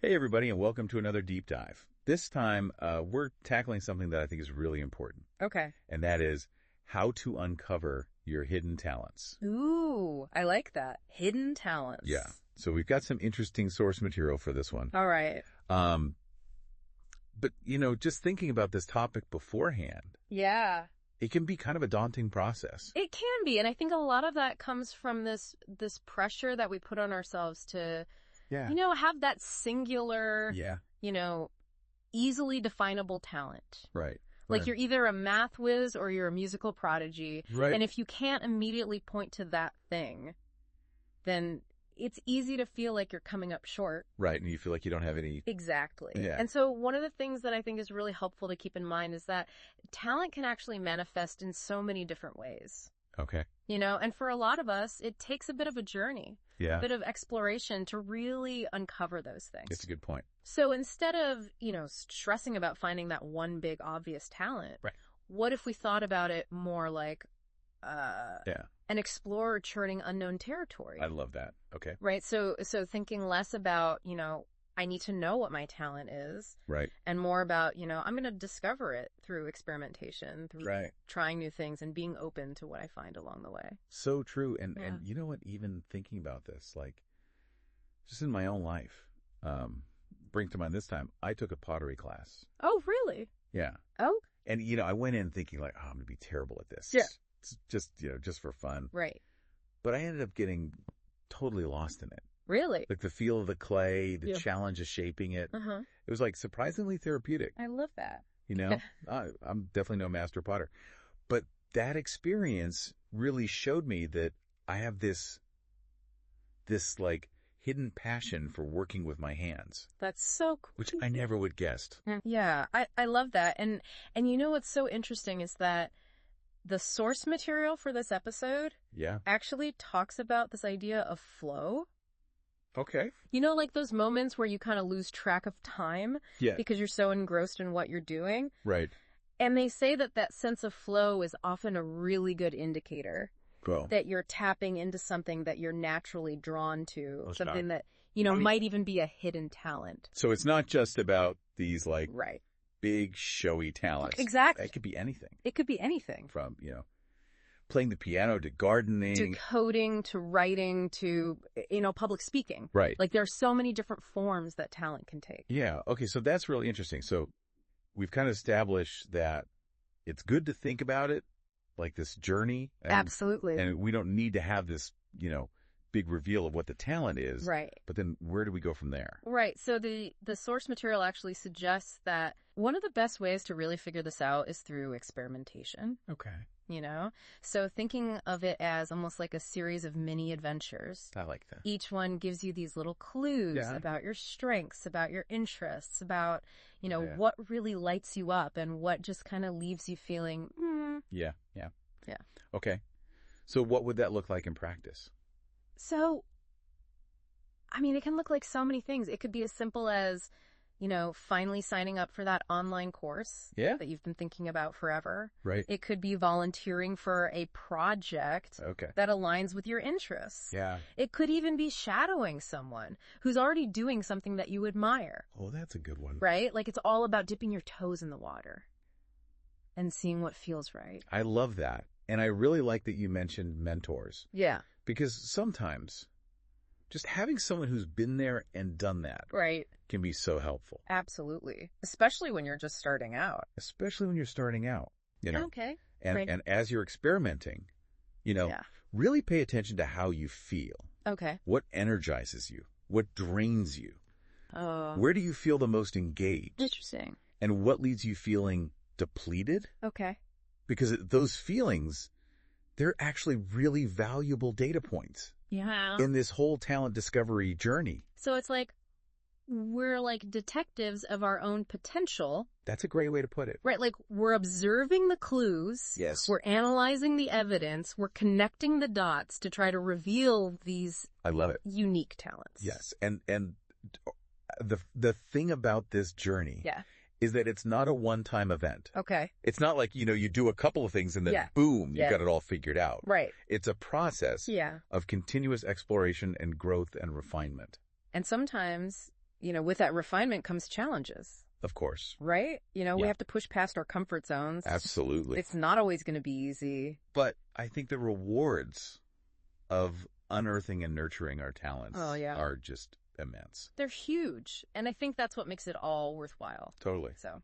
Hey, everybody, and welcome to another deep dive. This time, we're tackling something that I think is really important, Okay. and that is how to uncover your hidden talents. Ooh, I like that. Hidden talents. Yeah. So we've got some interesting source material for this one. All right. But, just thinking about this topic beforehand, Yeah. it can be kind of a daunting process. It can be, and I think a lot of that comes from this pressure that we put on ourselves to, Yeah. have that singular, Yeah. easily definable talent. Right. Like Right. you're either a math whiz or you're a musical prodigy. Right. And if you can't immediately point to that thing, then it's easy to feel like you're coming up short. Right. And you feel like you don't have any. Exactly. Yeah. And so one of the things that I think is really helpful to keep in mind is that talent can actually manifest in so many different ways. Okay. And for a lot of us, it takes a bit of a journey, Yeah. a bit of exploration to really uncover those things. It's a good point. So instead of, stressing about finding that one big obvious talent, Right. what if we thought about it more like Yeah. an explorer charting unknown territory? I love that. Okay. Right. So thinking less about, I need to know what my talent is, Right. and more about, I'm going to discover it through experimentation, through Right. trying new things and being open to what I find along the way. So true. And Yeah. you know what, even thinking about this, like just in my own life, bring to mind this time, I took a pottery class. Oh, really? Yeah. Oh, And, I went in thinking like, I'm going to be terrible at this. Yeah. It's just for fun. right. But I ended up getting totally lost in it. Really? Like the feel of the clay, the Yeah. challenge of shaping it. Uh-huh. It was like surprisingly therapeutic. I love that. I'm definitely no master potter. But that experience really showed me that I have this like hidden passion for working with my hands, That's so cool. which I never would guessed. Yeah, I love that. And what's so interesting is that the source material for this episode Yeah. actually talks about this idea of flow. Okay. Like those moments where you kind of lose track of time Yeah. because you're so engrossed in what you're doing. Right. And they say that sense of flow is often a really good indicator Well, that you're tapping into something that you're naturally drawn to, That's something not- that, might even be a hidden talent. so it's not just about these like Right. big showy talents. Exactly. It could be anything It could be anything. from, playing the piano to gardening. To coding, to writing, to, public speaking. Right. Like there are so many different forms that talent can take. Yeah. Okay. So that's really interesting. So we've kind of established that it's good to think about it like this journey. Absolutely. And we don't need to have this, big reveal of what the talent is. Right. But then where do we go from there? Right. So the source material actually suggests that one of the best ways to really figure this out is through experimentation, Okay. So thinking of it as almost like a series of mini adventures. I like that. Each one gives you these little clues Yeah. about your strengths, about your interests, about, Yeah. what really lights you up and what just kind of leaves you feeling, Yeah. Yeah. Yeah. Okay. So what would that look like in practice? So, it can look like so many things. It could be as simple as, finally signing up for that online course Yeah. that you've been thinking about forever. Right. It could be volunteering for a project Okay. that aligns with your interests. Yeah. It could even be shadowing someone who's already doing something that you admire, Oh, that's a good one. right? Like it's all about dipping your toes in the water and seeing what feels right. I love that. And I really like that you mentioned mentors, Yeah. because sometimes just having someone who's been there and done that Right. can be so helpful, Absolutely. Especially when you're just starting out. especially when you're starting out, Okay. and, Right. and as you're experimenting, Yeah. really pay attention to how you feel, Okay. what energizes you, what drains you, Oh. where do you feel the most engaged, Interesting. and what leaves you feeling depleted? Okay. Because those feelings, they're actually really valuable data points Yeah. in this whole talent discovery journey. So it's like we're like detectives of our own potential, That's a great way to put it. right? Like we're observing the clues. Yes. We're analyzing the evidence. We're connecting the dots to try to reveal these I love it. unique talents. Yes. And the thing about this journey Yeah. is that it's not a one-time event. Okay. It's not like, you do a couple of things and then Yeah. boom, you've Yeah. got it all figured out. Right. It's a process Yeah. of continuous exploration and growth and refinement. And sometimes with that refinement comes challenges, Of course. right? We Yeah. have to push past our comfort zones. Absolutely. It's not always going to be easy. But I think the rewards of unearthing and nurturing our talents Oh, yeah. are just immense. They're huge. And I think that's what makes it all worthwhile. Totally. So,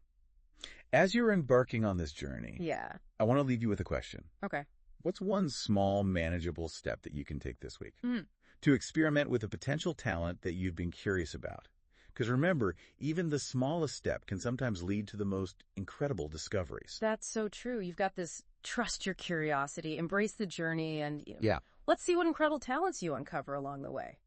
As you're embarking on this journey, yeah. I want to leave you with a question. Okay. What's one small, manageable step that you can take this week Mm. to experiment with a potential talent that you've been curious about? Because remember, even the smallest step can sometimes lead to the most incredible discoveries. That's so true. You've got this trust your curiosity, embrace the journey, and Yeah. let's see what incredible talents you uncover along the way.